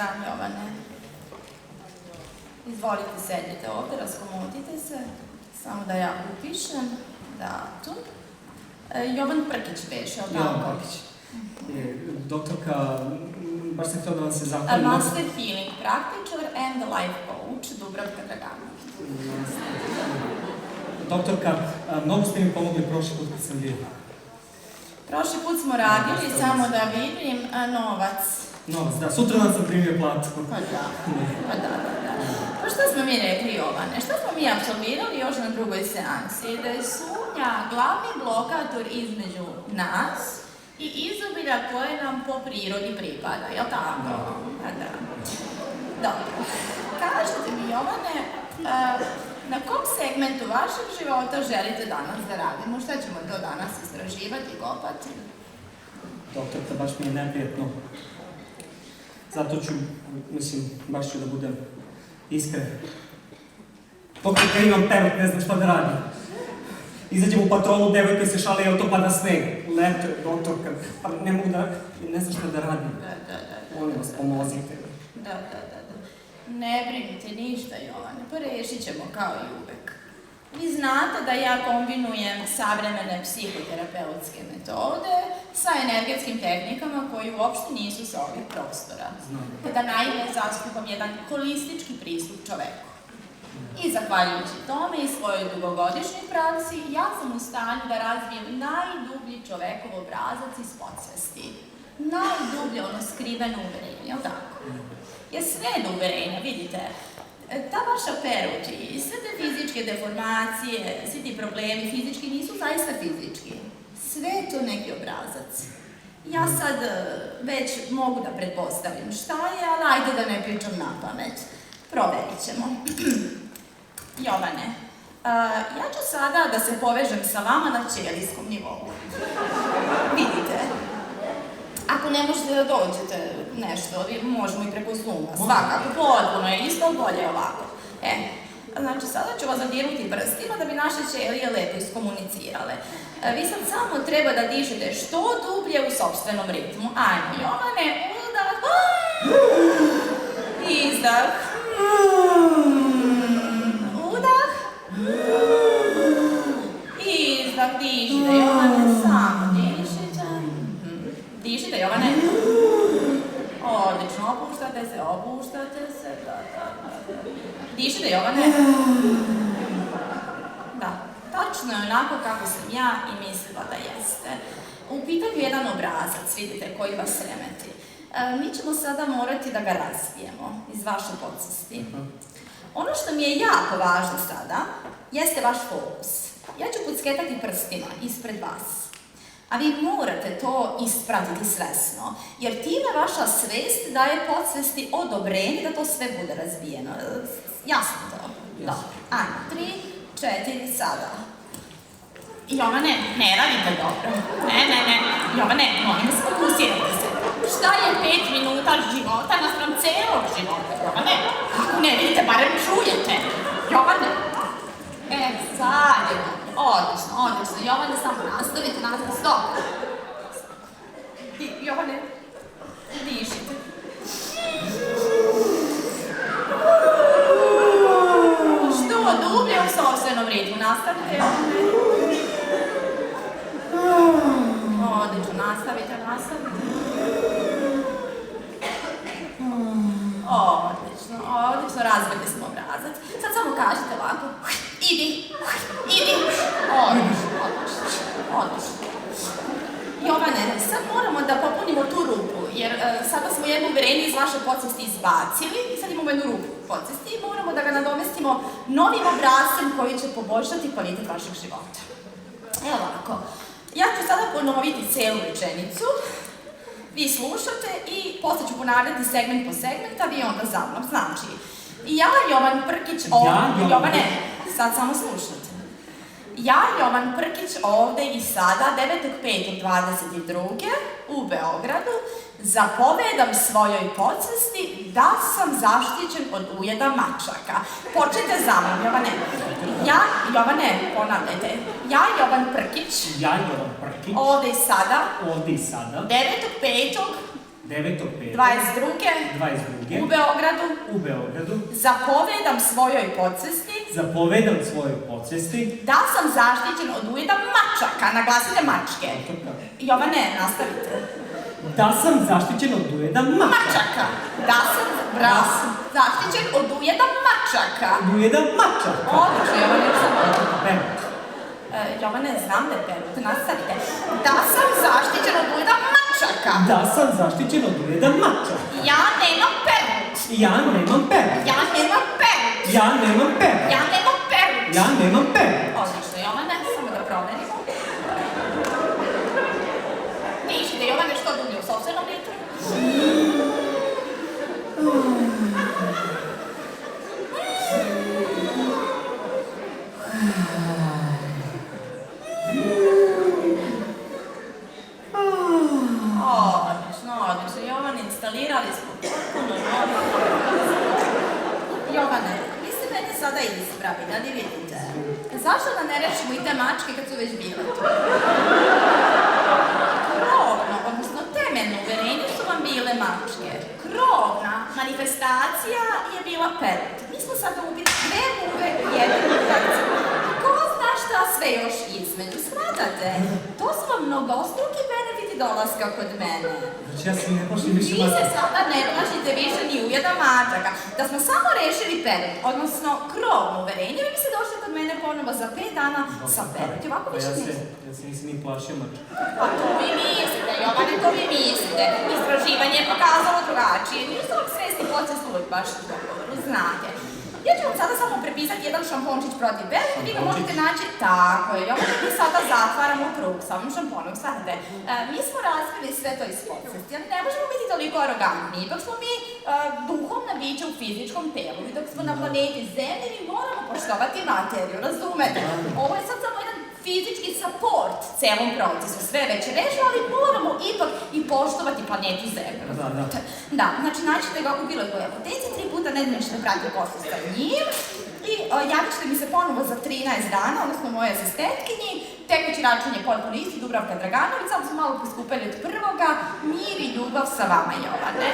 dan, Jovane. Izvolite, sedite ovde, raskomodite se. Samo da ja upišem datum. Jovan Prkić beše, ali tako? Jovan Prkić. Doktorka, baš sam htio da vam se zahvalim. Master Healing Practitioner and Life Coach, Dubravka Draganović. Doktorka, mnogo ste mi pomogli prošli put kad sam bio. Prošli put smo radili, samo da vidim, novac. Novac, da, sutra nam sam primio platu. Pa da. Pa što smo mi rekli, Jovane? Što smo mi apsolvirali još na drugoj seansi? Da je sumnja glavni blokator između nas i izobilja koje nam po prirodi pripada, jel' tako? Pa da. Dobro. Kažete mi, Jovane, na kom segmentu vašeg života želite danas da radimo? Šta ćemo to danas istraživati i kopati? Doktorka, baš mi je neprijatno. Zato ću, baš ću da budem iskren. Doktorka, imam teret, ne znam šta da radim. Izađem u patrolu, devojka se šale i auto pada sneg. Leto je, doktorka, pa ne mogu da, ne znam šta da radim. Da. Molim vas, pomozite. Da. Ne brinite ništa, Jovane, pa rešit ćemo kao i uvek. Vi znate da ja kombinujem savremene psihoterapeutske metode sa energetskim tehnikama koji uopšte nisu sa ovih prostora. Da naime zastupam jedan holistički pristup čoveku. I zahvaljujući tome i svojoj dugogodišnjoj praksi, ja sam u stanju da razvijem najdublji čovekov obrazac iz podsvesti. Najdublje ono skriveno uverenje, jel' tako? Jer sve uverenja, vidite, ta vaša peruti, sve te fizičke deformacije, svi ti problemi fizički nisu zaista fizički. Sve je to neki obrazac. Ja sad već mogu da pretpostavim šta je, ali ajde da ne pričam na pamet. Proverit ćemo. Jovane, ja ću sada da se povežem sa vama na ćelijskom nivou. Vidite, ako ne možete da dođete nešto, možemo i preko Zooma, svakako, potpuno je isto, bolje ovako. Znači, sada ću vas zadirnuti prstima da bi naše ćelije lepo iskomunicirale. Vi sad samo treba da dišete što dublje u sopstvenom ritmu. Ajmo, Jovane, udah, izdah, udah, izdah, dišite, Jovane, samo dišite. Dišite, Jovane. Odlično, opuštate se, da. Dišite, Jovane. Da, tačno je onako kako sam ja i mislila da jeste. U pitanju jedan obrazac, vidite, koji vas remeti. Mi ćemo sada morati da ga razvijemo iz vaše podsvesti. Ono što mi je jako važno sada, jeste vaš fokus. Ja ću pucketati prstima ispred vas. A vi morate to ispratiti svesno, jer time vaša svest daje podsvesti odobrenje da to sve bude razbijeno. Jasno to? Dobro. Ajmo, 3, 4, sada. Jovane, ne radite dobro. Ne. Jovane, molim vas, fokusirajte se. Šta je 5 minuta života naspram celog života, Jovane? Ako ne vidite, barem čujete. Jovane. Sad je dobro. Odlično. Jovane, samo nastavite, stop. Jovane, dišite. Što dublje u sopstvenom ritmu, nastavite, Jovane. Odlično, nastavite. Odlično, razvili smo obrazac. Sad samo kažete ovako, idi. Odlično. Jovane, sad moramo da popunimo tu rupu, jer sada smo jedno uverenje iz vaše podsvesti izbacili i sad imamo jednu rupu u podsvesti i moramo da ga nadomestimo novim obrazcem koji će poboljšati kvalitet vašeg života. Evo ovako, ja ću sada ponoviti celu rečenicu, vi slušate i posle ću ponavljati segment po segment, a vi onda za mnom. Znači, ja, Jovan Prkić, Jovane, sad samo slušate. Ja, Jovan Prkić, ovde i sada, 9.5.22. u Beogradu, zapovedam svojoj podsvesti da sam zaštićen od ujeda mačaka. Počnite za mnom, Jovane. Ja, Jovane, ponavljajte. Ja, Jovan Prkić. Ja, Jovan Prkić. Ovde i sada. 9.5. 9.5. 22. 22. U Beogradu. Zapovedam svojoj podsvesti da sam zaštićen od ujeda mačaka. Naglasite mačke. Jovane, nastavite. Da sam zaštićen od ujeda mačaka. Da sam, bravo, zaštićen od ujeda mačaka. Odlično, Jovane, još sam Jovane, znam da je perut, nastavite. Da sam zaštićen od ujeda mačaka. Ja nemam perut. Odlično, Jovane, samo da proverimo. Dišite, Jovane, što dulje u sopstvenom litru. Odlično, Jovane, instalirali smo potpuno novi. Jovane, vi ste mene sada ispravili, ali vidite. Zašto da ne rešimo i te mačke kad su već bile tu? Krovno, odnosno temeljno uverenje su vam bile mačke. Krovna manifestacija je bila perut. Mi smo sada ubili dve muve u jedan utakcu. Ko zna šta sve još između, shvatate? To su vam mnogostruki benefiti dolaska kod mene. Znači ja se ne plašim više Vi se sada ne plašite više ni ujeda mačaka. Da smo samo rešili perut, odnosno krovno uverenje, vi bi se došli kod mene ponovo za 5 dana sa perut. Ovako više nisam. Ja se nisam ni plašio mačaka. Pa to vi mislite, Jovane, to vi mislite. Istraživanje je pokazalo drugačije. Nisu vam svesni podsvest uvijek baš u dogovoru, znate. Ja ću vam sada samo prepisati jedan šampončić protiv bele, vi ga možete naći tako je. Jovane, mi sada zatvaramo krug sa ovim šamponom, shvatate. Mi smo razvili sve to iz podsvesti, ali ne možemo biti toliko arogantni. Dok smo mi duhovna bića u fizičkom telu i dok smo na planeti Zemlji, mi moramo poštovati materiju, razumete? Ovo je sad samo jedan fizički support celom procesu, sve već rešeno, ali moramo ipak i poštovati planetu Zemlju. Da, znači naćete ga u bilo kojoj apoteci, 3 puta nedeljno ćete pratiti kosu sa njim i javit ćete mi se ponovo za 13 dana, odnosno moje asistentkinji, tekući račun je potpuno isti, Dubravka Draganović, samo smo malo poskupili od prvoga, mir i ljubav sa vama, Jovane.